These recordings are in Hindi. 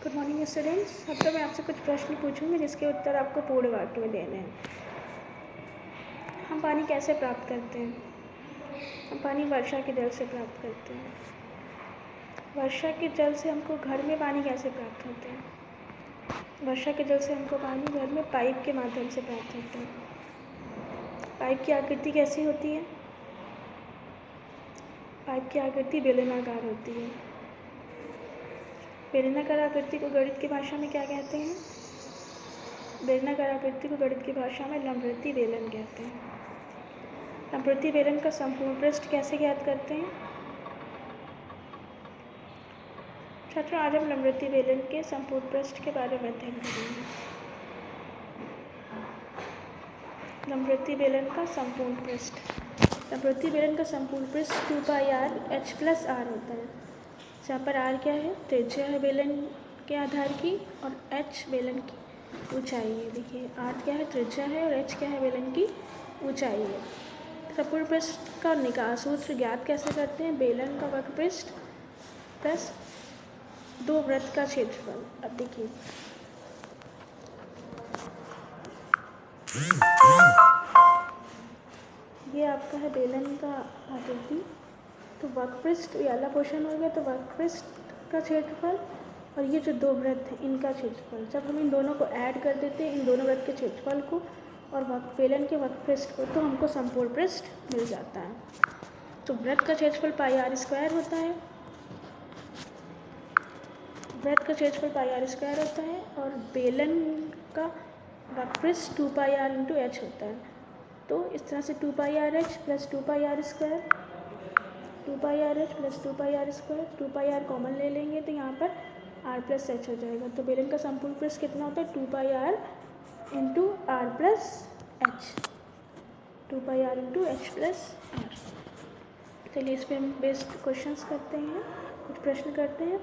Good morning students. अब तो मैं आपसे कुछ प्रश्न पूछूंगी जिसके उत्तर आपको पूर्ण वाक्य में देने हैं। हम पानी कैसे प्राप्त करते हैं? हम पानी वर्षा के जल से प्राप्त करते हैं। वर्षा के जल से हमको घर में पानी कैसे प्राप्त होता है? वर्षा के जल से हमको पानी घर में पाइप के माध्यम से प्राप्त होता है। पाइप की आकृति कैसी होती है? पाइप की आकृति बेलनाकार होती है। बेलनाकार आकृति को गणित की भाषा में क्या कहते हैं? बेलनाकार आकृति को गणित की भाषा में लंबवृत्तीय बेलन कहते हैं। लंबवृत्तीय बेलन का संपूर्ण पृष्ठ कैसे ज्ञात करते हैं? छात्रों, आज हम लंबवृत्तीय बेलन के संपूर्ण पृष्ठ के बारे में अध्ययन करेंगे। लंबवृत्तीय बेलन का संपूर्ण पृष्ठ। लंबवृत्तीय बेलन का संपूर्ण पृष्ठ 2πr/h+r होता है, जहाँ पर r क्या है? त्रिज्या है बेलन के आधार की, और h बेलन की ऊंचाई है। देखिए r क्या है? त्रिज्या है, और h क्या है? बेलन की ऊंचाई है। संपूर्ण पृष्ठ का निकास सूत्र ज्ञात कैसे करते हैं? बेलन का वक्रपृष्ठ प्लस दो वृत्त का क्षेत्रफल। अब देखिए ये आपका है बेलन का आकृति, तो वक्रपृष्ठ वाला पोर्शन हो गया, तो वक्रपृष्ठ का क्षेत्रफल और ये जो दो वृत्त हैं इनका क्षेत्रफल। जब हम इन दोनों को ऐड कर देते हैं, इन दोनों वृत्त के क्षेत्रफल को और बेलन के वक्रपृष्ठ को, तो हमको संपूर्ण पृष्ठ मिल जाता है। तो वृत्त का क्षेत्रफल πr² होता है, वृत्त का क्षेत्रफल πr² होता है, और बेलन का वक्रपृष्ठ 2πr/h होता है। तो इस तरह से 2πrh + 2πr², 2πrh + 2πr², 2πr common ले लेंगे तो यहाँ पर r+h हो जाएगा। तो बेलन का संपूर्ण पृष्ठ कितना होता है? 2πr × r+h, 2πr × h+r। चलिए इस पर हम बेस्ड क्वेश्चंस करते हैं, कुछ प्रश्न करते हैं।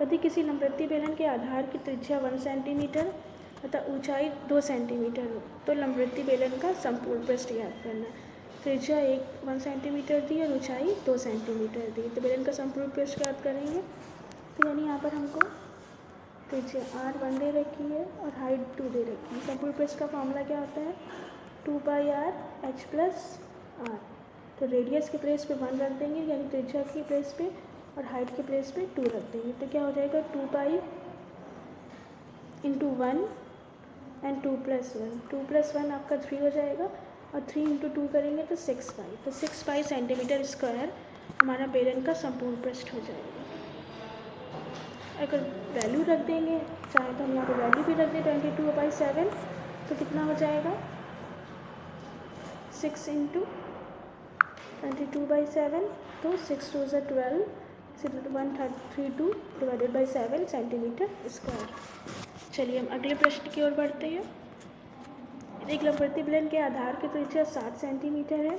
यदि किसी लंबवृत्तीय बेलन के आधार की त्रिज्या 1 सेंटीमीटर तथा ऊंचाई 2 सेंटीमीटर हो, तो लंबवृत्तीय बेलन का संपूर्ण पृष्ठ ज्ञात करना है। त्रिज्या 1 सेंटीमीटर दी और ऊंचाई 2 सेंटीमीटर दी, तो बेलन का संपूर्ण पृष्ठ ज्ञात करेंगे। तो यानी यहाँ पर हमको त्रिज्या r1 दे रखी है और हाइट 2 दे रखी है। संपूर्ण पृष्ठ का फॉर्मूला क्या होता है? 2πr/h+r। तो रेडियस के प्लेस पे 1 रख देंगे, यानी त्रिज्या के प्लेस पे, और हाइट के प्लेस पे 2 रख देंगे। तो क्या हो जाएगा? 2π × 1 एंड 2 + 1, 2 + 1 आपका 3 हो जाएगा, और 3 × 2 करेंगे तो 6π। तो 6π सेंटीमीटर² हमारा बेलन का संपूर्ण पृष्ठ हो जाएगा। अगर वैल्यू रख देंगे, चाहे तो हम यहाँ पर वैल्यू भी रख दें 22/7, तो कितना हो जाएगा? 6 × 22/7, तो 6 2 = 12, 132 / 7 सेंटीमीटर²। चलिए हम अगले प्रश्न की ओर बढ़ते हैं। एक लंबवृत्तीय बेलन के आधार की त्रिज्या 7 सेंटीमीटर है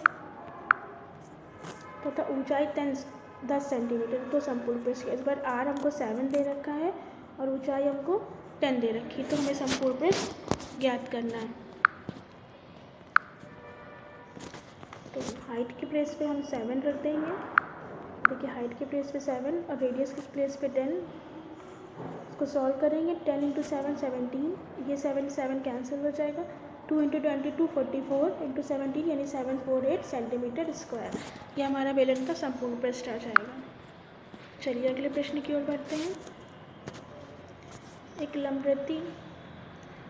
तथा ऊंचाई 10 सेंटीमीटर, तो संपूर्ण पृष्ठ। इस बार r हमको 7 दे रखा है और ऊंचाई हमको 10 दे रखी है, तो हमें संपूर्ण पृष्ठ ज्ञात करना है। तो हाइट के प्लेस पे हम 7 रख देंगे। देखिए हाइट के प्लेस पे 7 और रेडियस के प्लेस पे 10। इसको सॉल्व करेंगे। 10 × 7 17, ये 7 कैंसिल हो जाएगा। 2 × 22 44 × 17 यानी 748 सेंटीमीटर²। ये हमारा बेलन का संपूर्ण पृष्ठ आ जाएगा। चलिए अगले प्रश्न की ओर बढ़ते हैं।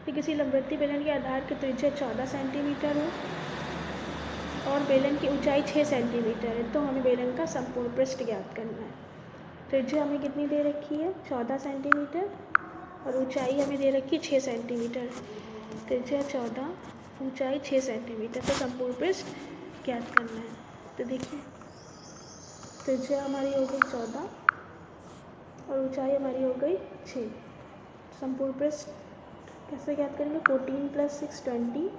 किसी लंबवृत्तीय बेलन के आधार की त्रिज्या 14 सेंटीमीटर हो और बेलन की ऊंचाई 6 सेंटीमीटर है, तो हमें बेलन का संपूर्ण पृष्ठ ज्ञात करना है। त्रिज्या हमें कितनी दे रखी है? 14 सेंटीमीटर, और ऊंचाई हमें दे रखी है 6 सेंटीमीटर। त्रिज्या 14, ऊंचाई 6 सेंटीमीटर, तो संपूर्ण पृष्ठ ज्ञात करना है। तो देखिए त्रिज्या हमारी हो गई 14 और ऊंचाई हमारी हो गई 6। संपूर्ण पृष्ठ कैसे ज्ञात करेंगे? 14 + 6 20,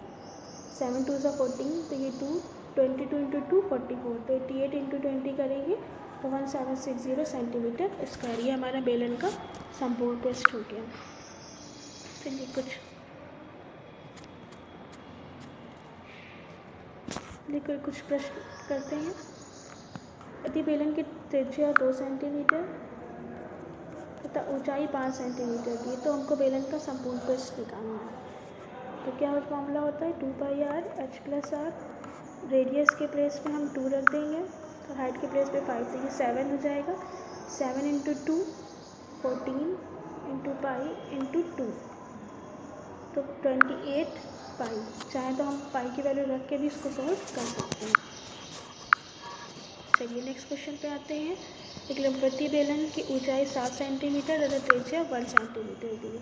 7 2 = 14, तो ये 2, 22 × 2 44, तो 88 × 20 करेंगे तो 1760 सेंटीमीटर²। ये हमारा बेलन का संपूर्ण पृष्ठ हो गया। चलिए कुछ प्रश्न करते हैं। यदि बेलन की त्रिज्या 2 सेंटीमीटर तथा ऊंचाई 5 सेंटीमीटर दी है, तो हमको बेलन का संपूर्ण पृष्ठ निकालना है। तो क्या फॉर्मूला होता है 2πr h + r, रेडियस के प्लेस पे हम 2 रख देंगे, तो हाइट के प्लेस पे 5, तो ये 7 हो जाएगा। 7 × 2 14 × पाई × 2, तो 28 पाई। चाहे तो हम पाई की वैल्यू रख के भी इसको सॉल्व कर सकते हैं। चलिए नेक्स्ट क्वेश्चन पे आते हैं। एक लंबवती बेलन की ऊंचाई 7 सेंटीमीटर तथा त्रिज्या 1 सेंटीमीटर दी है,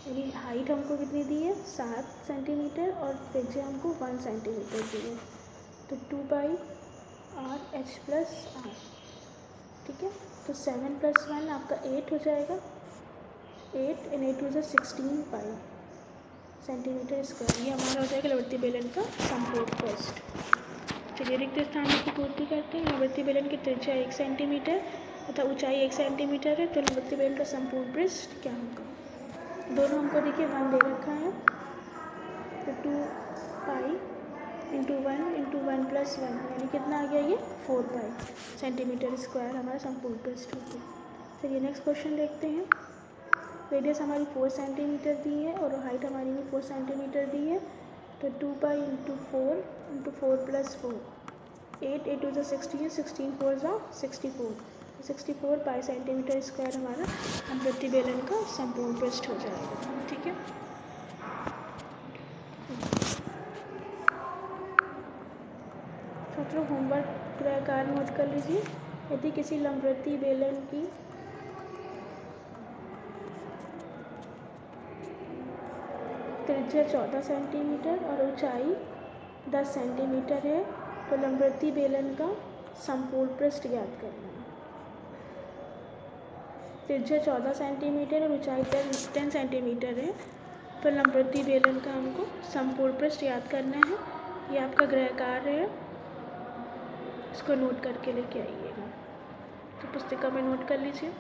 यानी हाइट हमको कितनी दी है 7 सेंटीमीटर और त्रिज्या हमको 1 सेंटीमीटर दी है। तो 2πr h + r, ठीक है। तो 7 + 1 आपका 8 हो जाएगा। 8 × 8 = 16 पाई सेंटीमीटर स्क्वायर। ये हमारा हो जाएगा लंबवती बेलन का संपूर्ण पृष्ठ। चलिए रिक्त स्थानों की पूर्ति करते हैं। लंबवती बेलन की त्रिज्या 1 सेंटीमीटर तथा ऊंचाई 1 सेंटीमीटर है, तो लंबवती बेलन का संपूर्ण पृष्ठ क्या होगा। दोनों हमको देखिए 1 दे रखा है, तो 2π × 1 × 1 + 1 यानी कितना आ गया, ये 4 पाई सेंटीमीटर स्क्वायर हमारा संपूर्ण पृष्ठ हो गया। चलिए नेक्स्ट क्वेश्चन देखते हैं। रेडियस हमारी 4 सेंटीमीटर दी है और हाइट हमारी भी 4 सेंटीमीटर दी है, तो 2π × 4 × 4 + 4, 8 × 2 = 16, 16 4 = 64, 64 पाई सेंटीमीटर स्क्वायर हमारा लंबवती बेलन का संपूर्ण पृष्ठ हो जाएगा, ठीक है। छात्रों होमवर्क प्रकार नोट कर लीजिए। यदि किसी लंबवती बेलन की त्रिज्या 14 सेंटीमीटर और ऊंचाई 10 सेंटीमीटर है, तो लंबवती बेलन का संपूर्ण पृष्ठ ज्ञात करना है। त्रिज्या 14 सेंटीमीटर और ऊंचाई 10 सेंटीमीटर है, तो लंबवती बेलन का हमको संपूर्ण पृष्ठ याद करना है। ये आपका गृह कार्य है, इसको नोट करके लेके आइएगा। तो पुस्तिका में नोट कर लीजिए।